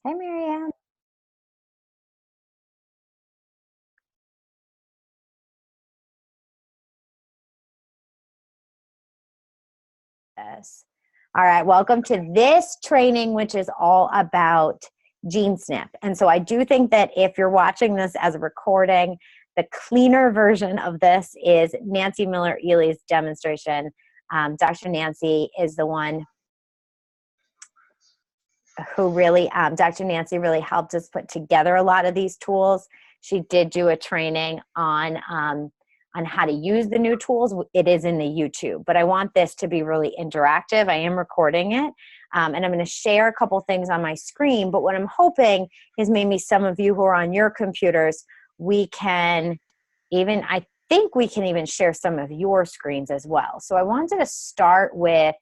Hi, Marianne. Yes. All right, welcome to this training, which is all about Gene SNP. And so I do think that if you're watching this as a recording, the cleaner version of this is Nancy Miller-Ely's demonstration. Dr. Nancy is the one who really, Dr. Nancy really helped us put together a lot of these tools. She did do a training on how to use the new tools. It is in the YouTube, but I want this to be really interactive. I am recording it, and I'm going to share a couple things on my screen, but what I'm hoping is maybe some of you who are on your computers, we can even, I think we can even share some of your screens as well. So I wanted to start with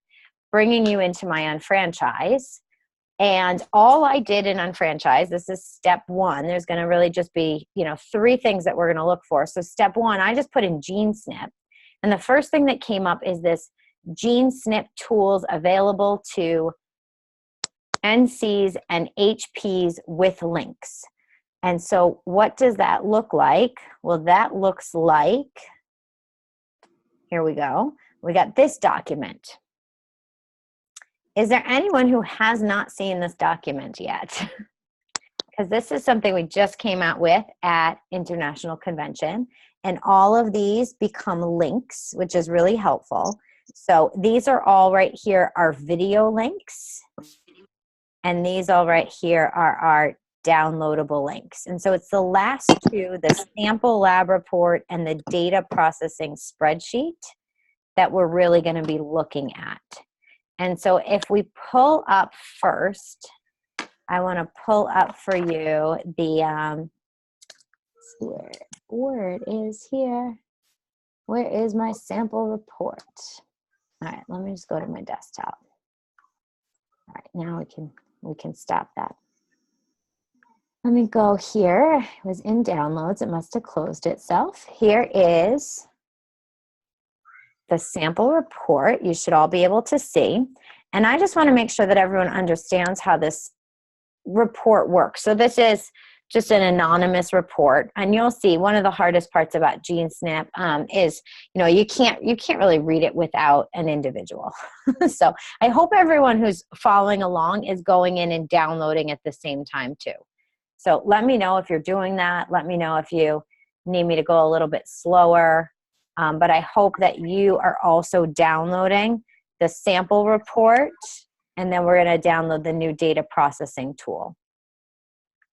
bringing you into my Unfranchise. And all I did in Unfranchise, this is step one. There's going to really just be, 3 things that we're going to look for. So step one, I just put in Gene SNP. And the first thing that came up is this Gene SNP tools available to NCs and HPs with links. And so what does that look like? Well, that looks like, here we go. We got this document. Is there anyone who has not seen this document yet? Because this is something we just came out with at International Convention. And all of these become links, which is really helpful. So these are all right here are video links. And these all right here are our downloadable links. And so it's the last two, the sample lab report and the data processing spreadsheet, that we're really going to be looking at. And so if we pull up first, I want to pull up for you the, where it is here. Where is my sample report? All right, let me just go to my desktop. All right, now we can stop that. Let me go here. It was in downloads. It must have closed itself. Here is the sample report. You should all be able to see. And I just want to make sure that everyone understands how this report works. So this is just an anonymous report, and you'll see one of the hardest parts about Gene SNP is, you can't really read it without an individual. So I hope everyone who's following along is going in and downloading at the same time too. So let me know if you're doing that. Let me know if you need me to go a little bit slower. But I hope that you are also downloading the sample report, and then we're going to download the new data processing tool.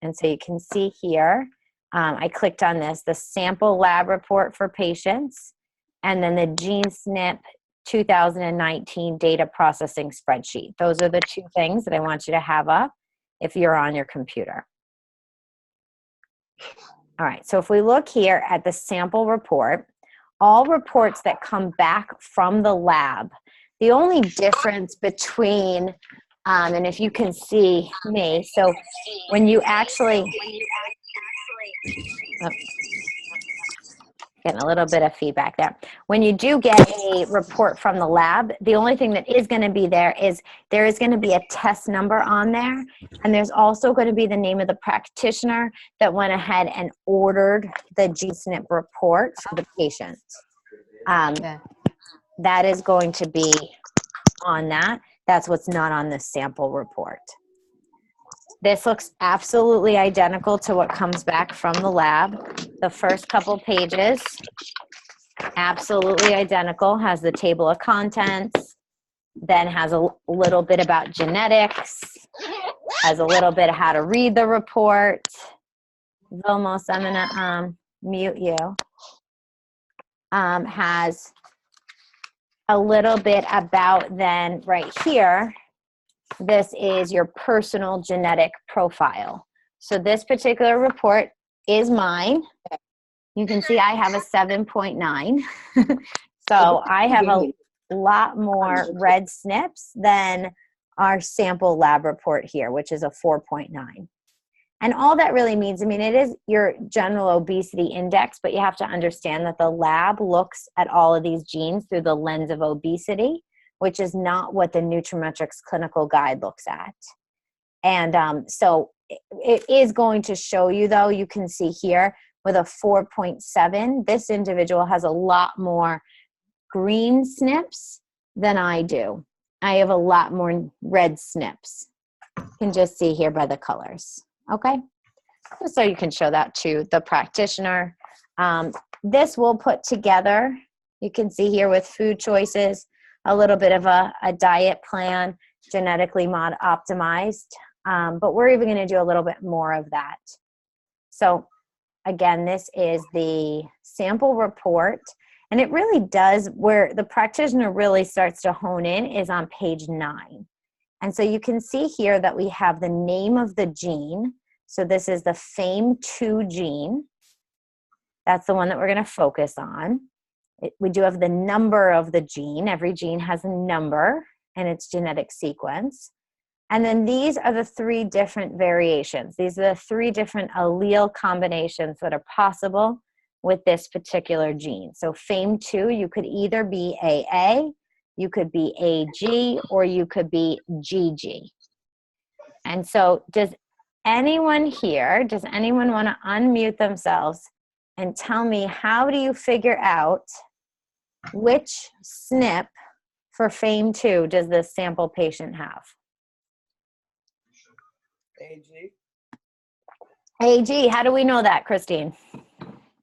And so you can see here, I clicked on this, the sample lab report for patients, and then the Gene SNP 2019 data processing spreadsheet. Those are the 2 things that I want you to have up if you're on your computer. All right, so if we look here at the sample report, all reports that come back from the lab, the only difference between, and if you can see me, so when you actually, getting a little bit of feedback there. When you do get a report from the lab, the only thing that is going to be there is there is going to be a test number on there, and there's also going to be the name of the practitioner that went ahead and ordered the Gene SNP report for the patient. That is going to be on that. That's what's not on the sample report. This looks absolutely identical to what comes back from the lab. The first couple pages, absolutely identical, has the table of contents, then has a little bit about genetics, has a little bit of how to read the report. Vilmos, I'm gonna mute you. Has a little bit about then right here, this is your personal genetic profile. So this particular report is mine. You can see I have a 7.9. So I have a lot more red SNPs than our sample lab report here, which is a 4.9. And all that really means, I mean, it is your general obesity index, but you have to understand that the lab looks at all of these genes through the lens of obesity, which is not what the nutraMetrix clinical guide looks at. And so it is going to show you, though, you can see here with a 4.7, this individual has a lot more green SNPs than I do. I have a lot more red SNPs. You can just see here by the colors, okay? So you can show that to the practitioner. This will put together, you can see here with food choices, a little bit of a diet plan, genetically optimized, but we're even going to do a little bit more of that. So again, this is the sample report, and it really does, where the practitioner really starts to hone in is on page 9. And so you can see here that we have the name of the gene. So this is the FAME2 gene. That's the one that we're going to focus on. We do have the number of the gene. Every gene has a number and its genetic sequence. And then these are the 3 different variations. These are the 3 different allele combinations that are possible with this particular gene. So FAME2, you could either be AA, you could be AG, or you could be GG. And so does anyone here, does anyone want to unmute themselves and tell me, how do you figure out which SNP for FAME2 does this sample patient have? AG. AG, how do we know that, Christine?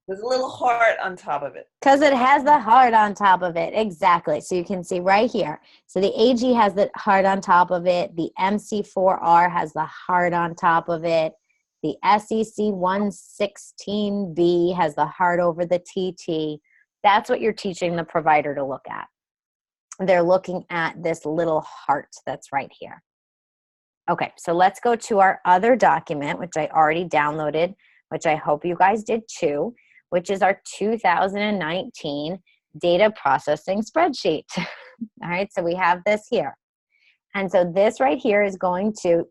There's a little heart on top of it. Because it has the heart on top of it. Exactly. So you can see right here. So the AG has the heart on top of it. The MC4R has the heart on top of it. The SEC116B has the heart over the TT. That's what you're teaching the provider to look at. They're looking at this little heart that's right here. Okay, so let's go to our other document, which I already downloaded, which I hope you guys did too, which is our 2019 data processing spreadsheet. All right, so we have this here. And so this right here is going to,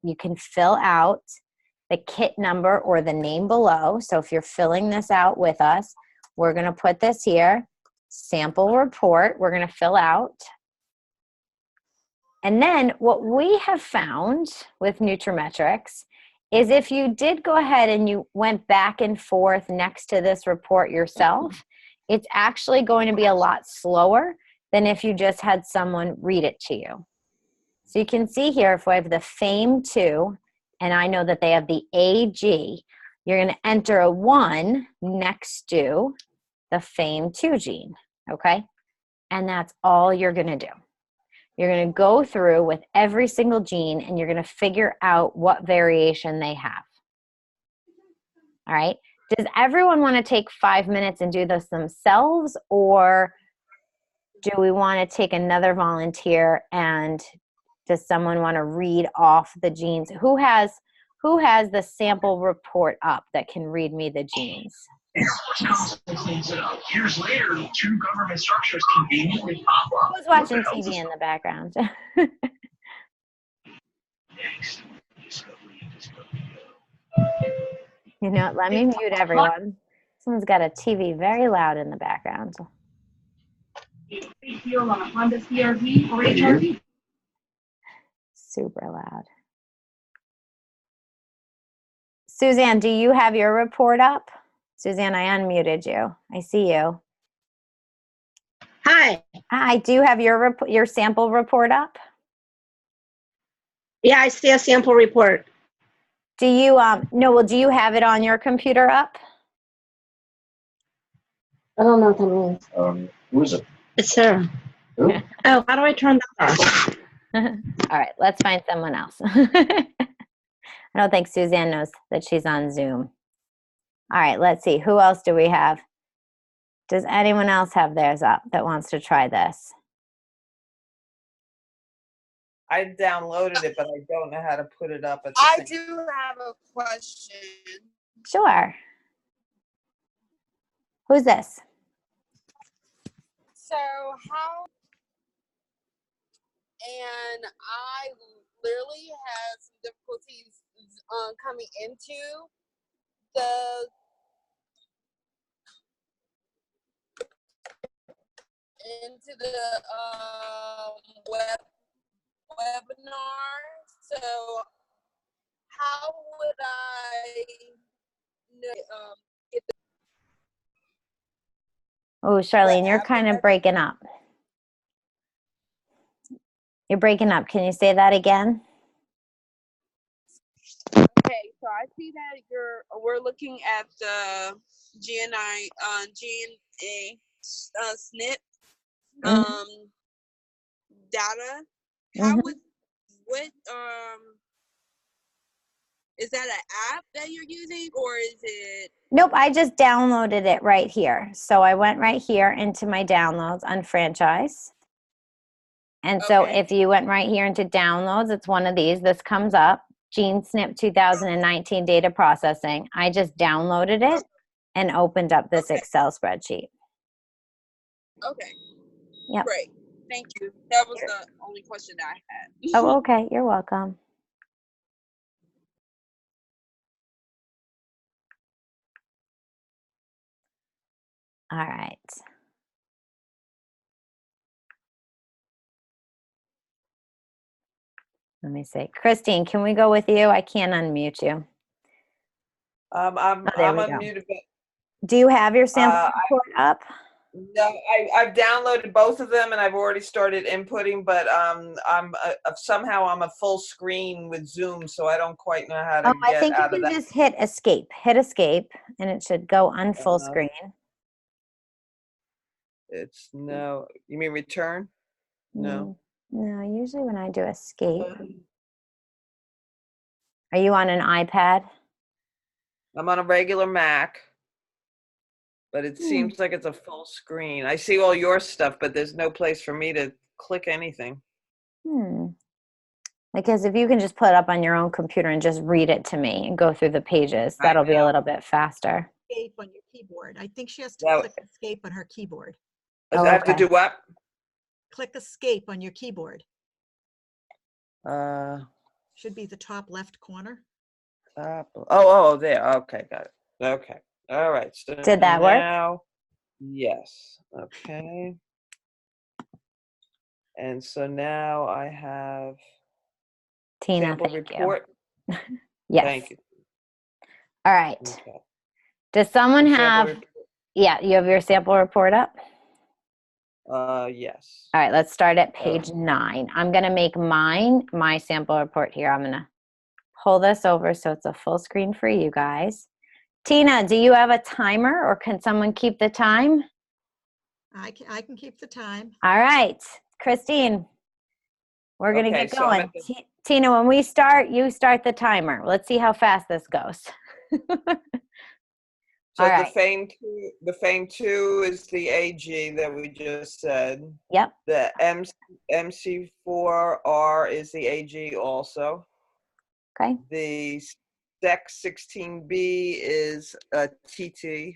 you can fill out the kit number or the name below. So if you're filling this out with us, we're going to put this here, sample report, we're going to fill out. And then what we have found with nutraMetrix is if you did go ahead and you went back and forth next to this report yourself, it's actually going to be a lot slower than if you just had someone read it to you. So you can see here, if I have the FAME2, and I know that they have the AG, you're going to enter a 1 next to the FAME2 gene, okay? And that's all you're going to do. You're going to go through with every single gene and you're going to figure out what variation they have. All right. Does everyone want to take 5 minutes and do this themselves, or do we want to take another volunteer, and does someone want to read off the genes? Who has the sample report up that can read me the genes? Years later, 2 government structures conveniently pop up. Who's watching TV in the background? You know, let me mute everyone. Someone's got a TV very loud in the background. On a Honda CRV or HRV. Super loud. Suzanne, do you have your report up? Suzanne, I unmuted you. I see you. Hi. Hi, do you have your sample report up? Yeah, I see a sample report. Do you, Noel, do you have it on your computer up? I don't know what that means. Who is it? It's Sarah. Who? Oh, how do I turn that off? All right, let's find someone else. I don't think Suzanne knows that she's on Zoom. All right, let's see. Who else do we have? Does anyone else have theirs up that wants to try this? I downloaded it, but I don't know how to put it up. I do have a question. Sure. Who's this? So how, and I literally had some difficulties coming into the webinar. So how would I get the Oh, Charlene, you're app? kind of breaking up. You're breaking up. Can you say that again? Okay, so I see that we're looking at the GNA SNP data. How Mhm. would what is that an app that you're using, or is it? Nope, I just downloaded it right here. So I went right here into my downloads on franchise. And so Okay. if you went right here into downloads, it's one of these. This comes up, Gene SNP 2019 data processing. I just downloaded it and opened up this Okay. Excel spreadsheet. Okay. Yep. Great. Thank you. That was the only question I had. Oh, okay. You're welcome. All right. Let me see. Christine, can we go with you? I can't unmute you. I'm there we go. unmuted. But, Do you have your sample report up? no, I've downloaded both of them and I've already started inputting, but somehow I'm a full screen with Zoom, so I don't quite know how to I get think you out of can that. just hit escape. Hit escape, and it should go on full screen. It's no. You mean return? No. No, usually when I do escape. Are you on an iPad? I'm on a regular Mac, but it seems like it's a full screen. I see all your stuff, but there's no place for me to click anything. Because if you can just put it up on your own computer and just read it to me and go through the pages, that'll be a little bit faster. Escape on your keyboard. I think she has to Now- click escape on her keyboard. I have to do what? Click escape on your keyboard. Should be the top left corner. There. Okay, got it. Okay. All right. So Did that work? now, yes. Okay. And so now I have Tina, sample thank report. you. Yes. Thank you. All right. Okay. Does someone The sample have, report. yeah, you have your sample report up? Yes. All right, let's start at page 9. I'm going to make my sample report here. I'm going to pull this over so it's a full screen for you guys. Tina, do you have a timer or can someone keep the time? I can keep the time. All right, Christine, we're going to Okay, get so I'm going. at Tina, when we start, you start the timer. Let's see how fast this goes. So All the right. FAME 2 is the AG that we just said. Yep. The MC4R is the AG also. Okay. The SEC 16B is a TT.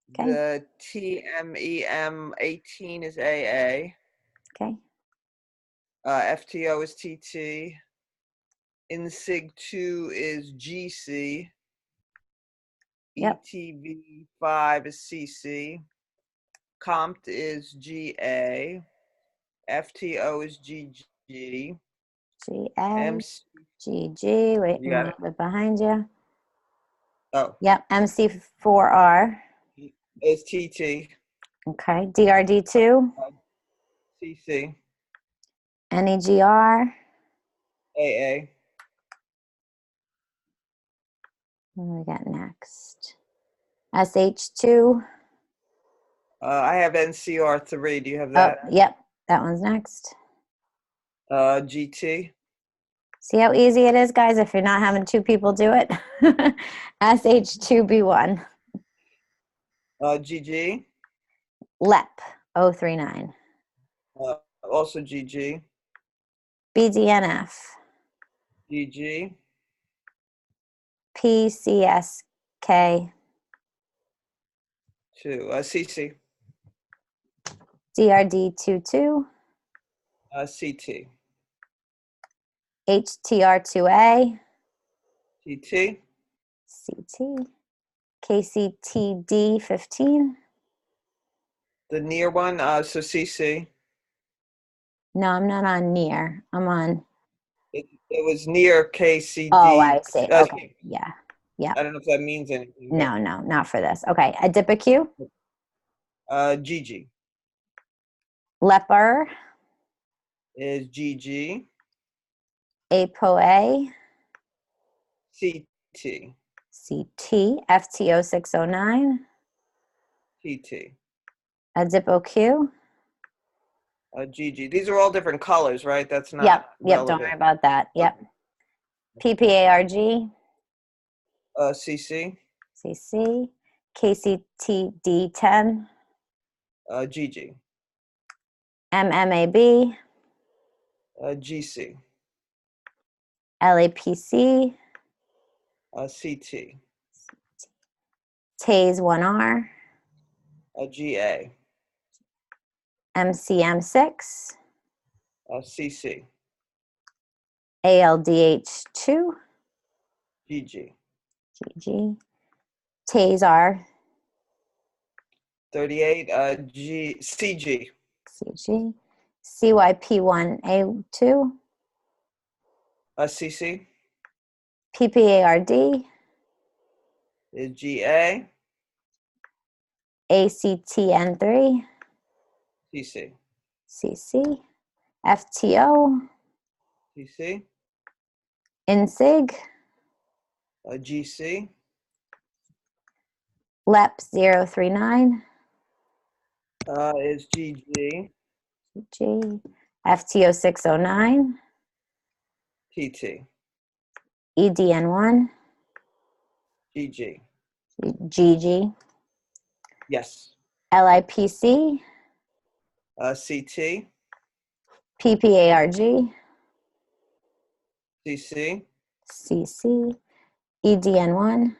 Okay. The TMEM 18 is AA. Okay. FTO is TT. INSIG 2 is GC. Yep. ETV 5 is CC. COMPT is GA. FTO is GG. GA, GG, wait, I'm a little bit behind you. Oh, Yep, MC4R. it's TT. Okay, DRD2, CC. NEGR. AA. What do we got next? SH2. I have NCR3. Do you have Oh, that? yep, that one's next. GT. See how easy it is, guys, if you're not having two people do it? SH2B1. GG. LEP 039. Also GG. BDNF. GG. PCSK. 2. CC. DRD22. CT. HTR2A. TT. CT. KCTD15. The near one, so CC. No, I'm not on near. I'm on. It's It was near KCD. Oh, I see. Okay. Yeah. Yeah. I don't know if that means anything. but, No, no, not for this. Okay. Adipoq, GG leper, is GG. apoa, CT. CT, FTO 609, TT. adipoq. GG. These are all different colors, right? That's not Yep. Yep. relevant. Don't worry about that. Yep. PPARG, CC. CC, KCTD10, GG. MMAB, GC. LAPC, CT. TASE1R, GA. MCM6, CC. ALDH2, GG. GG, TASR, 38. CG. CG, CYP1A2, CC PPARD, is GA. ACTN3, TC. CC, FTO, TC. INSIG, GC. LEP039, Is GG. G, FTO609, TT. EDN1, GG. GG, Yes. LIPC, CT. PPARG, CC. CC, EDN1,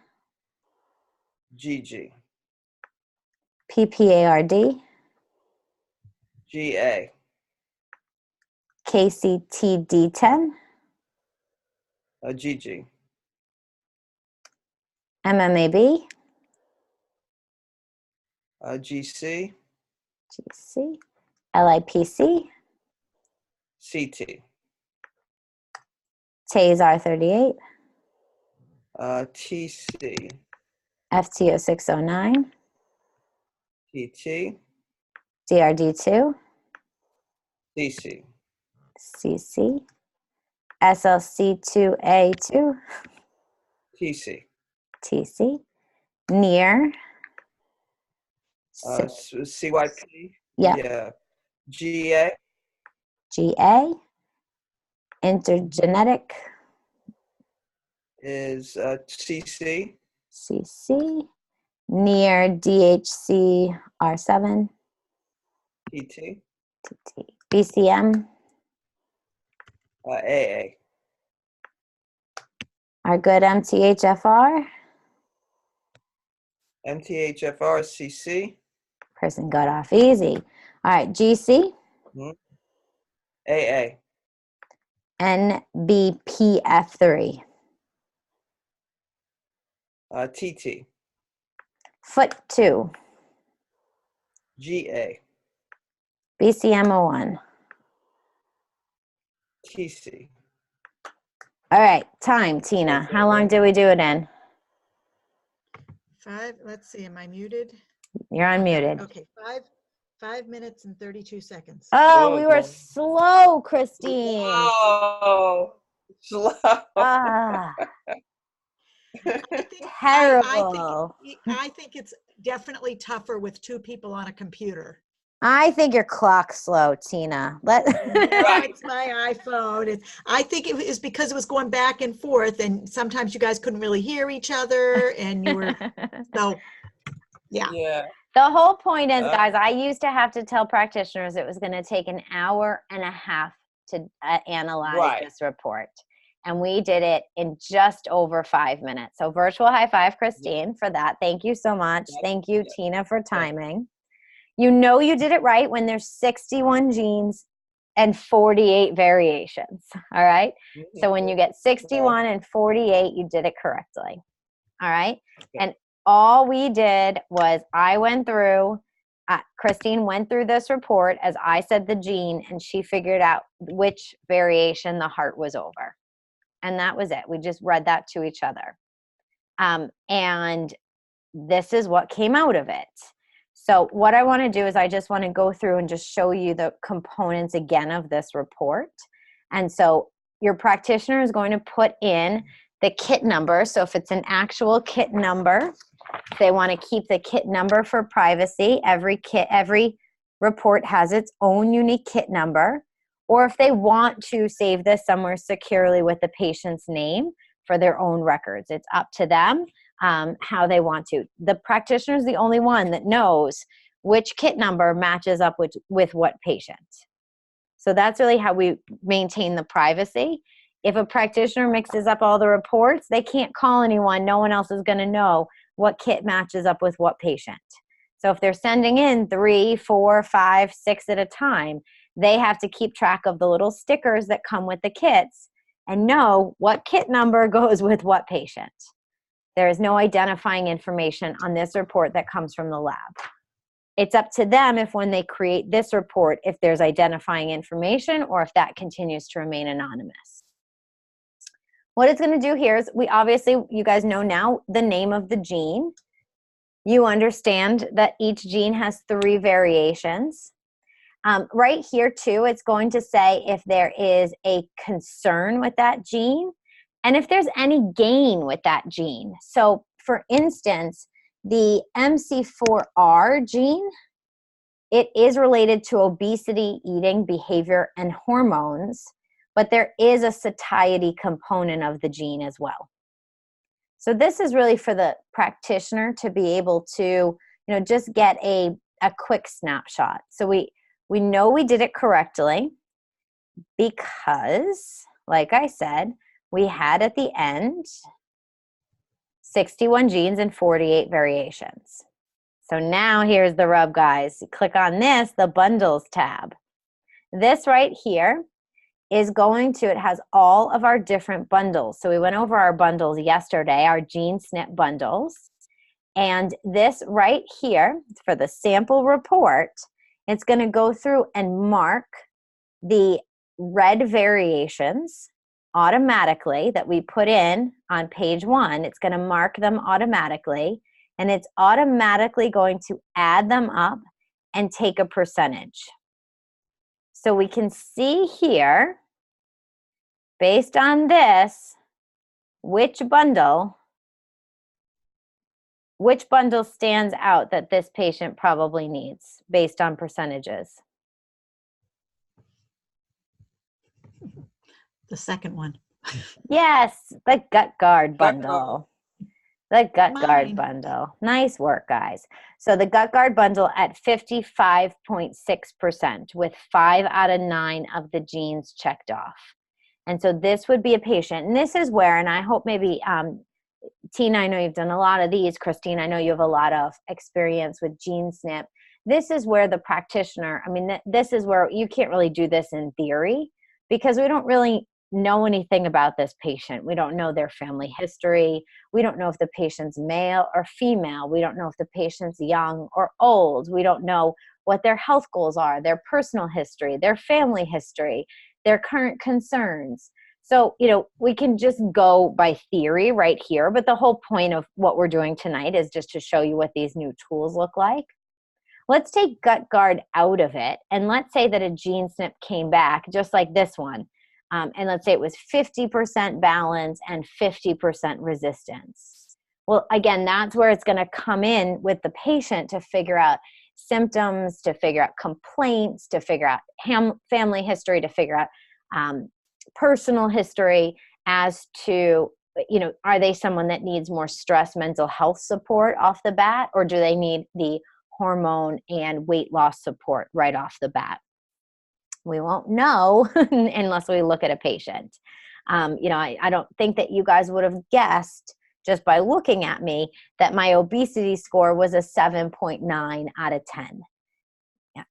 GG. PPARD, GA. KCTD10, GG. MMAB, GC. GC, LIPC, CT. TASR38, TC. FTO609, TT. DRD2, CC. CC, SLC2A2, TC. TC, NEAR, CYP. yep, Yeah. GA. GA, Intergenetic, Is CC. CC, NEAR DHCR7, TT. TT, BCM, AA. our good MTHFR, MTHFR. CC. person got off easy. All right, GC, AA. NBPF3, TT. Foot 2, GA. BCM01. TC. All right, time, Tina. How long did we do it in? Let's see, am I muted? You're unmuted. Okay, 5 minutes and 32 seconds. Oh, we Good, were man. slow, Christine. Whoa. Slow. Ah, I think, terrible. I think it's definitely tougher with two people on a computer. I think your clock's slow, Tina. No, it's my iPhone. I think it was because it was going back and forth, and sometimes you guys couldn't really hear each other, and you were so. Yeah. Yeah. The whole point is, guys, I used to have to tell practitioners it was going to take an hour and a half to analyze this report. And we did it in just over 5 minutes. So virtual high five, Christine, for that. Thank you so much. Thank you, Tina, for timing. You know you did it right when there's 61 genes and 48 variations, all right? So when you get 61 and 48, you did it correctly, all right? And all we did was I went through, Christine went through this report as I said the gene, and she figured out which variation the heart was over, And that was it. We just read that to each other. And this is what came out of it. So what I want to do is I just want to go through and just show you the components again of this report. And so your practitioner is going to put in the kit number. So if it's an actual kit number, they want to keep the kit number for privacy. Every report has its own unique kit number. Or if they want to save this somewhere securely with the patient's name for their own records, it's up to them how they want to. The practitioner is the only one that knows which kit number matches up with what patient. So that's really how we maintain the privacy. If a practitioner mixes up all the reports, they can't call anyone. No one else is going to know what kit matches up with what patient. So if they're sending in 3, 4, 5, 6 at a time, they have to keep track of the little stickers that come with the kits and know what kit number goes with what patient. There is no identifying information on this report that comes from the lab. It's up to them if when they create this report, if there's identifying information or if that continues to remain anonymous. What it's going to do here is you guys know now the name of the gene. You understand that each gene has 3 variations. Right here too, it's going to say if there is a concern with that gene and if there's any gain with that gene. So for instance, the MC4R gene, it is related to obesity, eating, behavior, and hormones, but there is a satiety component of the gene as well. So this is really for the practitioner to be able to, just get a quick snapshot. So we know we did it correctly because, like I said, we had at the end 61 genes and 48 variations. So now here's the rub, guys. You click on this, the bundles tab. This right here is it has all of our different bundles. So we went over our bundles yesterday, our Gene SNP bundles. And this right here, for the sample report, it's going to go through and mark the red variations automatically that we put in on page 1. It's going to mark them automatically, and it's automatically going to add them up and take a percentage. So we can see here, based on this, which bundle stands out that this patient probably needs based on percentages. The second one. Yes, the gut guard bundle. The gut guard Mine. bundle. Nice work, guys. So the gut guard bundle at 55.6% with 5 out of 9 of the genes checked off. And so this would be a patient. And this is where, and I hope maybe, Tina, I know you've done a lot of these. Christine, I know you have a lot of experience with Gene SNP. This is where the practitioner, this is where you can't really do this in theory because we don't really know anything about this patient. We don't know their family history. We don't know if the patient's male or female. We don't know if the patient's young or old. We don't know what their health goals are, their personal history, their family history, their current concerns. So, we can just go by theory right here, but the whole point of what we're doing tonight is just to show you what these new tools look like. Let's take gut guard out of it, and let's say that a Gene SNP came back just like this one. And let's say it was 50% balance and 50% resistance. Well, again, that's where it's going to come in with the patient to figure out symptoms, to figure out complaints, to figure out family history, to figure out personal history as to, are they someone that needs more stress, mental health support off the bat, or do they need the hormone and weight loss support right off the bat? We won't know unless we look at a patient. I don't think that you guys would have guessed just by looking at me that my obesity score was a 7.9 out of 10.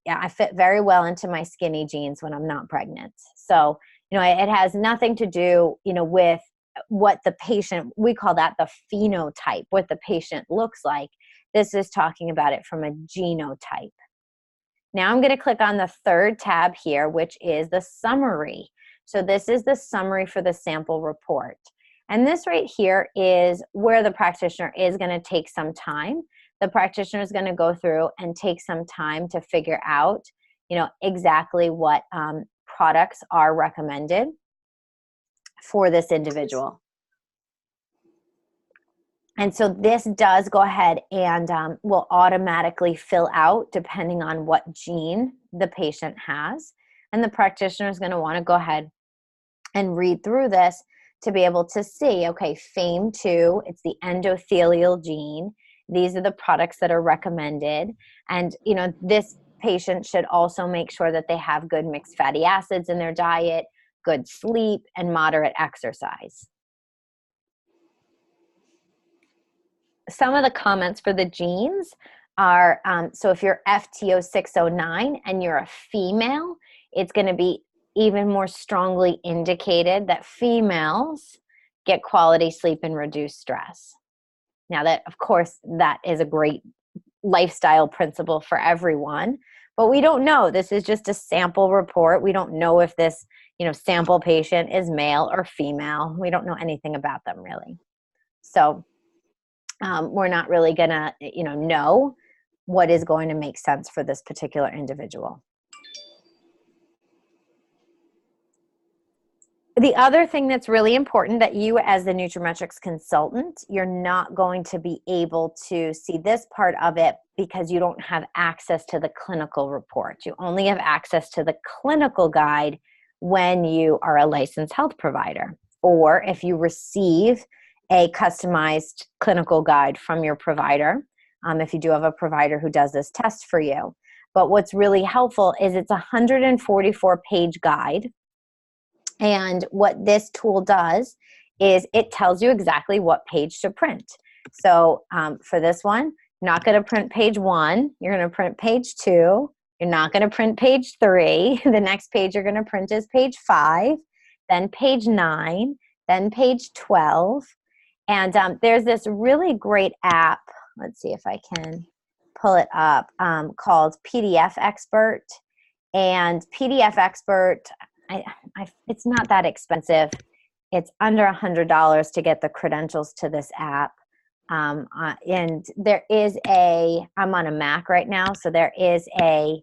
Yeah, I fit very well into my skinny jeans when I'm not pregnant. So, it has nothing to do, with what the patient, we call that the phenotype, what the patient looks like. This is talking about it from a genotype. Now I'm going to click on the third tab here, which is the summary. So this is the summary for the sample report. And this right here is where the practitioner is going to take some time. The practitioner is going to go through and take some time to figure out, you know, exactly what products are recommended for this individual. And so this does go ahead and will automatically fill out depending on what gene the patient has. And the practitioner is going to want to go ahead and read through this to be able to see, okay, FAME2, it's the endothelial gene. These are the products that are recommended. And, you know, this patient should also make sure that they have good mixed fatty acids in their diet, good sleep, and moderate exercise. Some of the comments for the genes are, so if you're FTO609 and you're a female, it's going to be even more strongly indicated that females get quality sleep and reduce stress. Now that, of course, that is a great lifestyle principle for everyone, but we don't know. This is just a sample report. We don't know if this, you know, sample patient is male or female. We don't know anything about them really. So we're not really gonna, you know what is going to make sense for this particular individual. The other thing that's really important that you as the nutraMetrix consultant, you're not going to be able to see this part of it because you don't have access to the clinical report. You only have access to the clinical guide when you are a licensed health provider, or if you receive a customized clinical guide from your provider, if you do have a provider who does this test for you. But what's really helpful is it's a 144-page guide. And what this tool does is it tells you exactly what page to print. So for this one, you're not going to print page 1. You're going to print page 2. You're not going to print page 3. The next page you're going to print is page 5, then page 9, then page 12. And there's this really great app. Let's see if I can pull it up, called PDF Expert. And PDF Expert, it's not that expensive. It's under $100 to get the credentials to this app. And there is I'm on a Mac right now, so there is a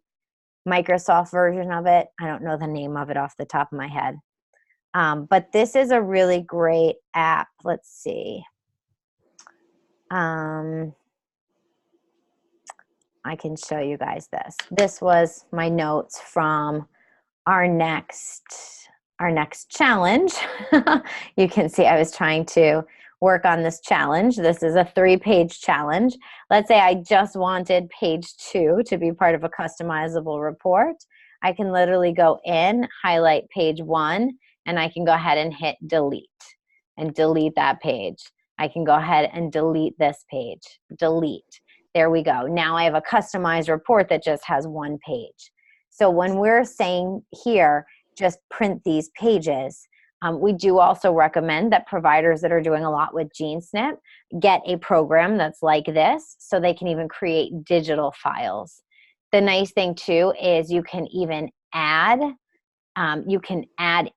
Microsoft version of it. I don't know the name of it off the top of my head. But this is a really great app. Let's see. I can show you guys this. This was my notes from our next challenge. You can see I was trying to work on this challenge. This is a 3-page challenge. Let's say I just wanted page 2 to be part of a customizable report. I can literally go in, highlight page 1, and I can go ahead and hit delete and delete that page. I can go ahead and delete this page, delete. There we go. Now I have a customized report that just has 1 page. So when we're saying here, just print these pages, we do also recommend that providers that are doing a lot with Gene SNP get a program that's like this so they can even create digital files. The nice thing too is you can even add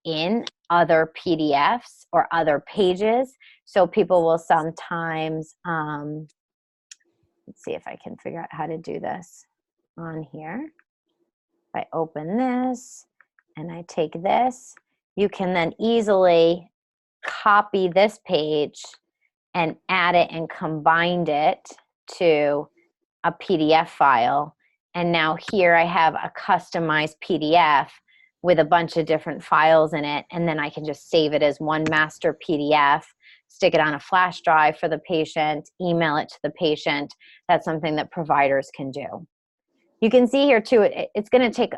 in other PDFs or other pages. So people will sometimes, let's see if I can figure out how to do this on here. If I open this and I take this, you can then easily copy this page and add it and combine it to a PDF file. And now here I have a customized PDF with a bunch of different files in it. And then I can just save it as one master PDF, stick it on a flash drive for the patient, email it to the patient. That's something that providers can do. You can see here too, it's going to take,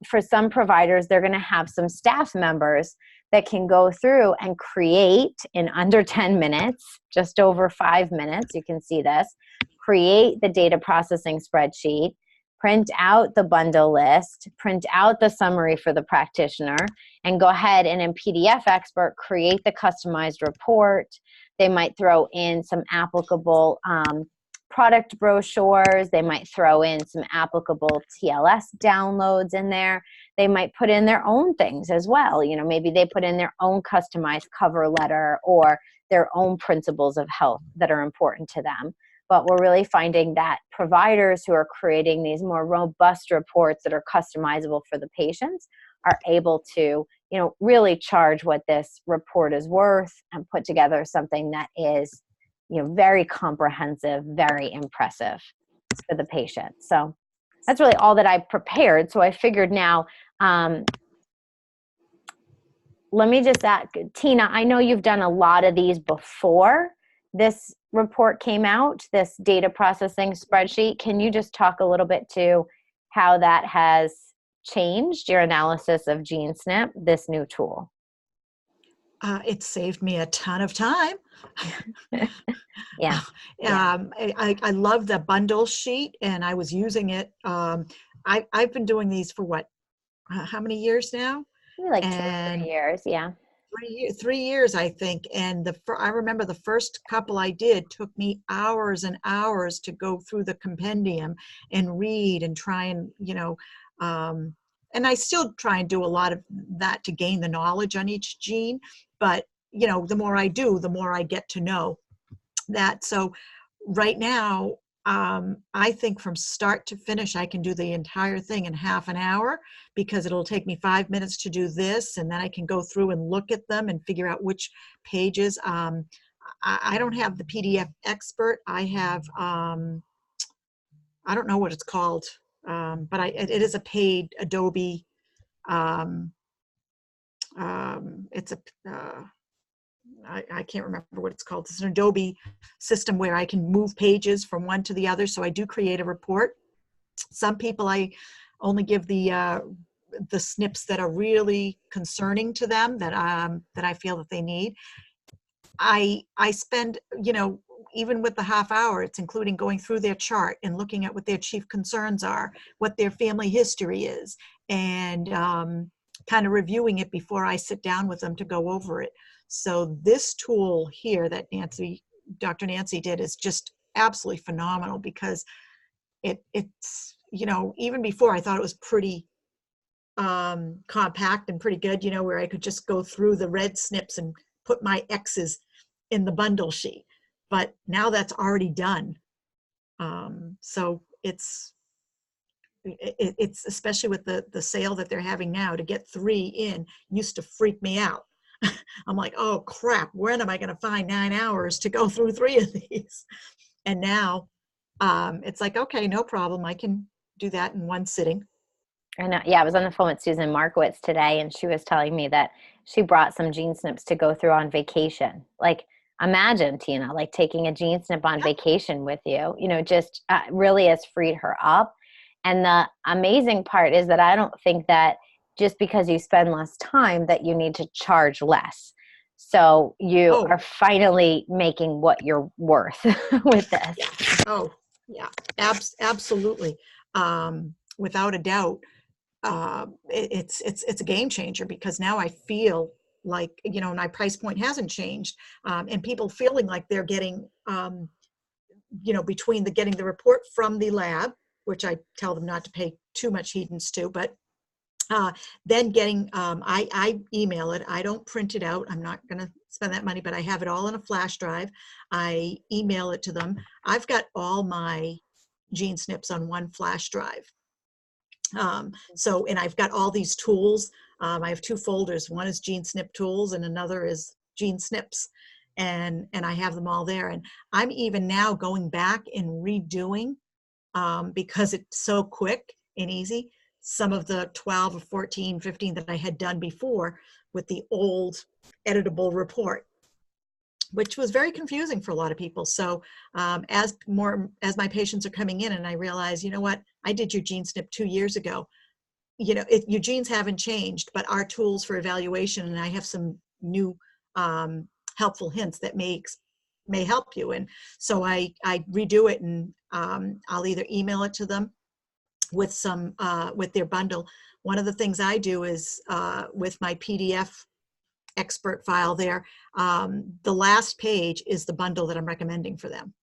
for some providers, they're going to have some staff members that can go through and create in under 10 minutes, just over 5 minutes, you can see this, create the data processing spreadsheet, print out the bundle list, print out the summary for the practitioner, and go ahead and in PDF Expert, create the customized report. They might throw in some applicable product brochures. They might throw in some applicable TLS downloads in there. They might put in their own things as well. You know, maybe they put in their own customized cover letter or their own principles of health that are important to them. But we're really finding that providers who are creating these more robust reports that are customizable for the patients are able to, you know, really charge what this report is worth and put together something that is, you know, very comprehensive, very impressive for the patient. So that's really all that I prepared. So I figured now, let me just ask, Tina, I know you've done a lot of these before this report came out, this data processing spreadsheet. Can you just talk a little bit to how that has changed your analysis of Gene SNP, this new tool? It saved me a ton of time. Yeah. I love the bundle sheet, and I was using it. I've been doing these for what, how many years now? Maybe like 2 or 3 years, yeah. 3 years, I think. And I remember the first couple I did took me hours and hours to go through the compendium and read and try and, you know, and I still try and do a lot of that to gain the knowledge on each gene. But, you know, the more I do, the more I get to know that. So right now, I think from start to finish, I can do the entire thing in half an hour, because it'll take me 5 minutes to do this, and then I can go through and look at them and figure out which pages. I don't have the PDF expert. I have, I don't know what it's called, but it is a paid Adobe. It's a, I can't remember what it's called. It's an Adobe system where I can move pages from one to the other. So I do create a report. Some people I only give the SNPs that are really concerning to them, that I feel that they need. I spend, you know, even with the half hour, it's including going through their chart and looking at what their chief concerns are, what their family history is, and kind of reviewing it before I sit down with them to go over it. So this tool here that Dr. Nancy did is just absolutely phenomenal, because it's, you know, even before I thought it was pretty compact and pretty good, you know, where I could just go through the red SNPs and put my X's in the bundle sheet. But now that's already done. So it's especially with the sale that they're having now, to get 3 in used to freak me out. I'm like, oh crap, when am I going to find 9 hours to go through 3 of these? And now it's like, okay, no problem. I can do that in one sitting. I know. Yeah, I was on the phone with Susan Markowitz today, and she was telling me that she brought some Gene SNPs to go through on vacation. Like, imagine, Tina, like taking a Gene SNP on vacation with you, you know, just really has freed her up. And the amazing part is that I don't think that just because you spend less time that you need to charge less. So you are finally making what you're worth with this. Yeah. Oh, yeah, absolutely. Without a doubt, it's a game changer, because now I feel like, you know, my price point hasn't changed, and people feeling like they're getting, you know, between getting the report from the lab, which I tell them not to pay too much heedance to, but then getting, I email it. I don't print it out. I'm not going to spend that money, but I have it all in a flash drive. I email it to them. I've got all my Gene SNPs on one flash drive. So, and I've got all these tools. I have 2 folders. One is Gene SNP tools and another is Gene SNPs. And I have them all there. And I'm even now going back and redoing, because it's so quick and easy, some of the 12 or 14, 15 that I had done before with the old editable report, which was very confusing for a lot of people. So as my patients are coming in and I realize, you know what, I did your Gene SNP 2 years ago. You know, your genes haven't changed, but our tools for evaluation, and I have some new helpful hints that may help you. And so I redo it, and I'll either email it to them with some with their bundle. One of the things I do is with my PDF expert file there, the last page is the bundle that I'm recommending for them.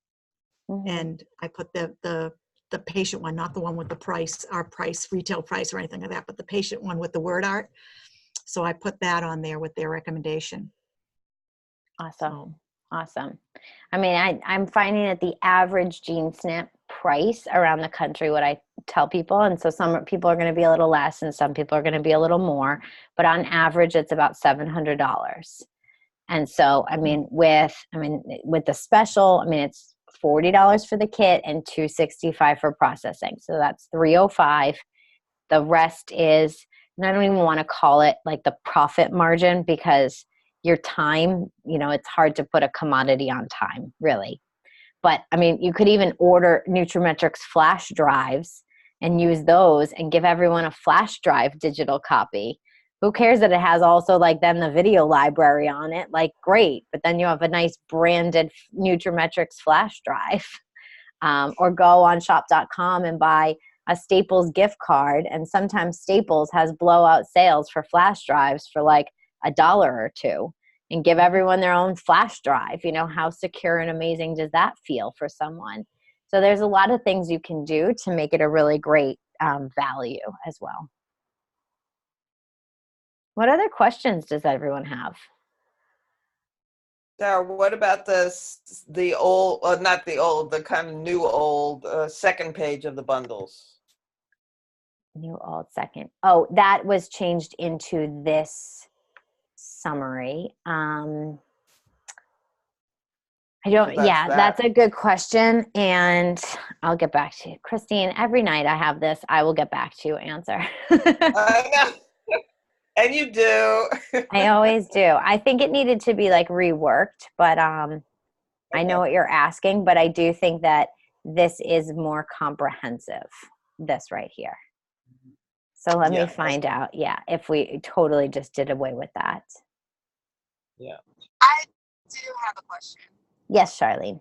Mhm. And I put the patient one, not the one with the price, our price, retail price or anything like that, but the patient one with the word art. So I put that on there with their recommendation. Awesome. So, Awesome. I mean, I'm finding that the average Gene SNP price around the country, what I tell people, and so some people are going to be a little less and some people are going to be a little more, but on average, it's about $700. And so, I mean, with the special, I mean, it's $40 for the kit and $265 for processing. So that's $305. The rest is, and I don't even want to call it like the profit margin, because your time, it's hard to put a commodity on time, really. But I mean, you could even order nutraMetrix flash drives and use those and give everyone a flash drive digital copy. Who cares that it has also like then the video library on it? Like, great, but then you have a nice branded nutraMetrix flash drive. Or go on shop.com and buy a Staples gift card. And sometimes Staples has blowout sales for flash drives for like $1 or $2, and give everyone their own flash drive. How secure and amazing does that feel for someone? So there's a lot of things you can do to make it a really great value as well. What other questions does everyone have? Sarah, what about the old, not the old, the kind of new old second page of the bundles? New old second. Oh, that was changed into this summary. I don't, So that's that's a good question. And I'll get back to you. Christine, every night I have this, I will get back to you answer. I know. And you do. I always do. I think it needed to be like reworked, but I know what you're asking, but I do think that this is more comprehensive, this right here. So let me find out, if we totally just did away with that. Yeah. I do have a question. Yes, Charlene.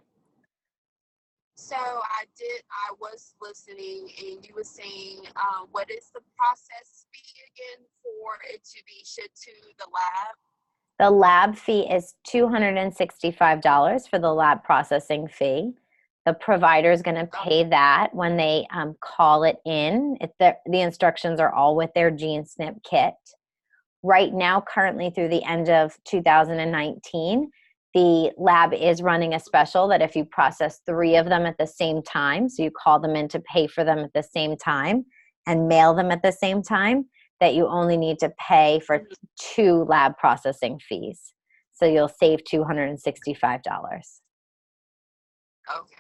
So I was listening and you were saying, what is the process fee again for it to be shipped to the lab? The lab fee is $265 for the lab processing fee. The provider is going to pay that when they call it in. The instructions are all with their Gene SNP kit. Right now, currently through the end of 2019, the lab is running a special that if you process 3 of them at the same time, so you call them in to pay for them at the same time and mail them at the same time, that you only need to pay for 2 lab processing fees. So you'll save $265. Okay.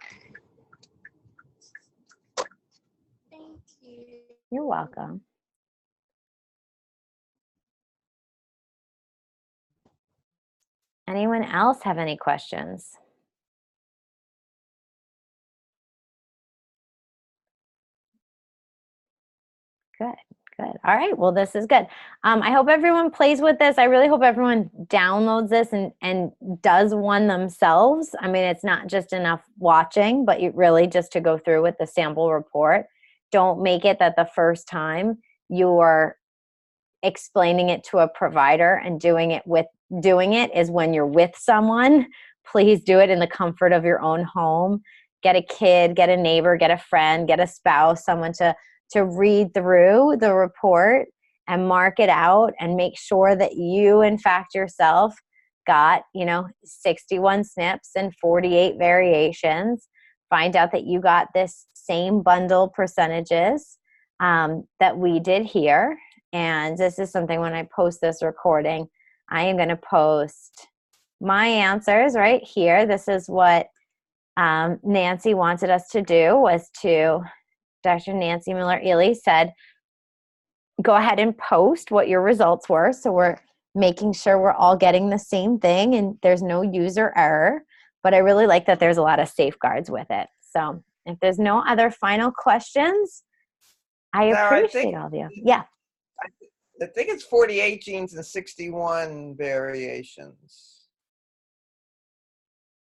Thank you. You're welcome. Anyone else have any questions? Good. Good. All right. Well, this is good. I hope everyone plays with this. I really hope everyone downloads this and does one themselves. I mean, it's not just enough watching, but you really just to go through with the sample report. Don't make it that the first time you're explaining it to a provider and doing it is when you're with someone. Please do it in the comfort of your own home. Get a kid, get a neighbor, get a friend, get a spouse, someone to read through the report and mark it out and make sure that you, in fact, yourself got, 61 SNPs and 48 variations. Find out that you got this same bundle percentages that we did here. And this is something when I post this recording, I am going to post my answers right here. This is what Nancy wanted us to do, was to, Dr. Nancy Miller-Ely said, go ahead and post what your results were. So we're making sure we're all getting the same thing and there's no user error. But I really like that there's a lot of safeguards with it. So if there's no other final questions, I appreciate all of you. Yeah. I think it's 48 genes and 61 variations.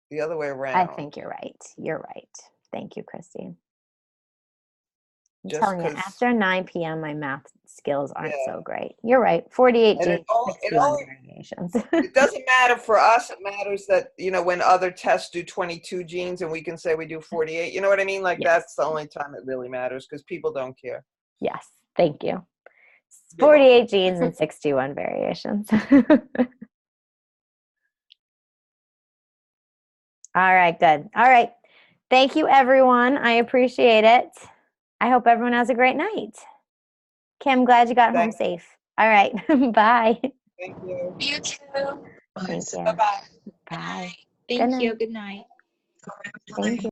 The other way around. I think you're right. You're right. Thank you, Christine. I'm just telling you, 'cause- after 9 p.m., my math skills aren't Yeah. so great. You're right. 48 And it genes, only- 61 variations. It doesn't matter for us. It matters that, you know, when other tests do 22 genes and we can say we do 48, you know what I mean? Like Yes. that's the only time it really matters because people don't care. Yes, thank you. You're 48 genes and 61 variations. All right, good. All right. Thank you, everyone. I appreciate it. I hope everyone has a great night. Kim, glad you got home Thanks. safe. All right. Bye. Thank you. You too. Thank you. Bye-bye. Bye. Good night. Good Thank you. night. Good night. Thank you.